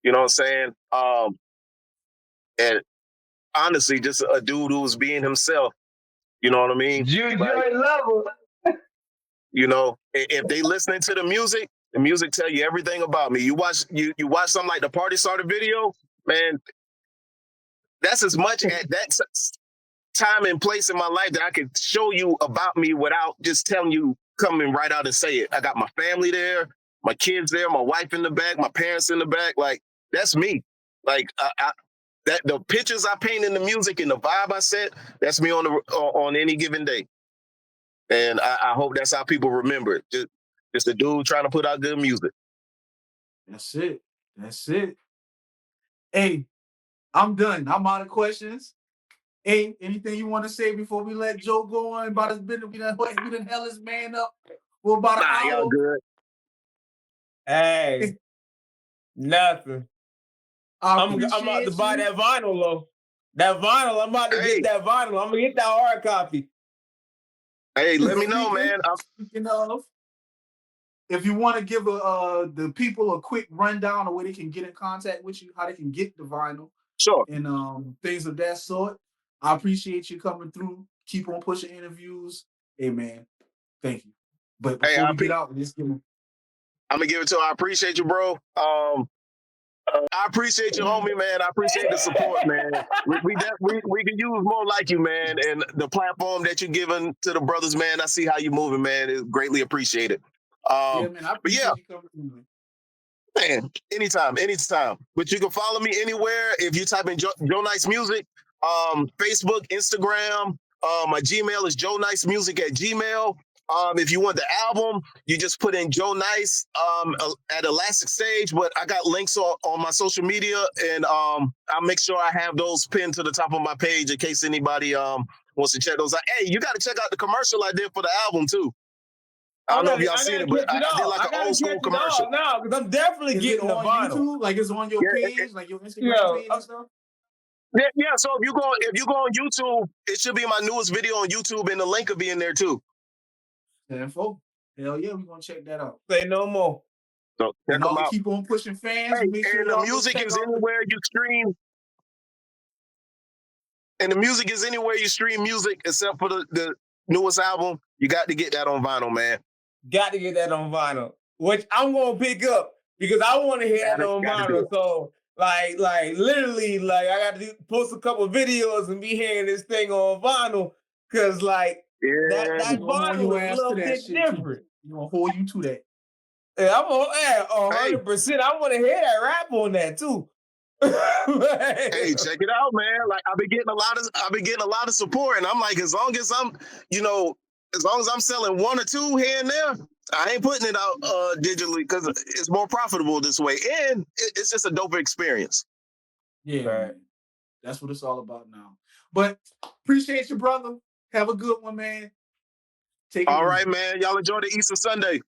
You know what I'm saying? And honestly, just a dude who was being himself. You know what I mean? Joy level. If they listening to the music tell you everything about me. You watch something like the Party Starter video, man, that's as much at that time and place in my life that I could show you about me without just telling you, coming right out and say it. I got my family there, my kids there, my wife in the back, my parents in the back. Like, that's me. Like, that the pictures I paint in the music and the vibe I set, that's me on any given day. And I hope that's how people remember it. Just a dude trying to put out good music. That's it. Hey, I'm done. I'm out of questions. Hey, anything you want to say before we let Joe go on about his business? We done held his man up for about an hour. Y'all good. Hey, nothing. I'm about to buy that vinyl, though. That vinyl, I'm about to get that vinyl. I'm going to get that hard copy. Hey, let me know, man. Speaking of, if you want to give the people a quick rundown of where they can get in contact with you, how they can get the vinyl, sure, and things of that sort, I appreciate you coming through. Keep on pushing interviews. Hey, man, thank you. But before we get out, let's give them. I'm gonna give it to him. I appreciate you, bro. I appreciate you, homie, man. I appreciate the support, man. We can use more like you, man. And the platform that you're giving to the brothers, man, I see how you're moving, man. It's greatly appreciated. Yeah, man, I appreciate you coming through. Man, anytime. But you can follow me anywhere if you type in Joe Nice Music, Facebook, Instagram. My Gmail is joenicemusic@gmail.com. If you want the album, you just put in Joe Nice at Elastic Stage. But I got links on my social media, and I'll make sure I have those pinned to the top of my page in case anybody wants to check those out. Hey, you got to check out the commercial I did for the album too. I don't know if y'all seen it, but I did like an old school commercial. No, because I'm definitely getting the vinyl. YouTube? Like it's on your page, like your Instagram page and stuff? Yeah, so if you go on YouTube, it should be my newest video on YouTube, and the link will be in there too. Hell yeah, we're gonna check that out. Say no more. So check them out. Keep on pushing fans. Hey, and the music is anywhere you stream. And the music is anywhere you stream music except for the newest album. You got to get that on vinyl, man. Got to get that on vinyl, which I'm gonna pick up because I want to hear that on Gotta do vinyl. So like literally, like I got to post a couple videos and be hearing this thing on vinyl because like that I'm gonna hold vinyl your is a ass little to that bit shit, too. different. I'm gonna hold you to that. Yeah, I'm on 100%. I want to hear that rap on that too. Hey, check it out, man. Like I've been getting a lot of support, and I'm like, as long as I'm selling one or two here and there, I ain't putting it out digitally because it's more profitable this way, and it's just a doper experience. Yeah, Right. man. That's what it's all about now. But appreciate you, brother. Have a good one, man. Take it All easy. right, man. Y'all enjoy the Easter Sunday.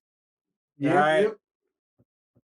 Yep, All right. yep.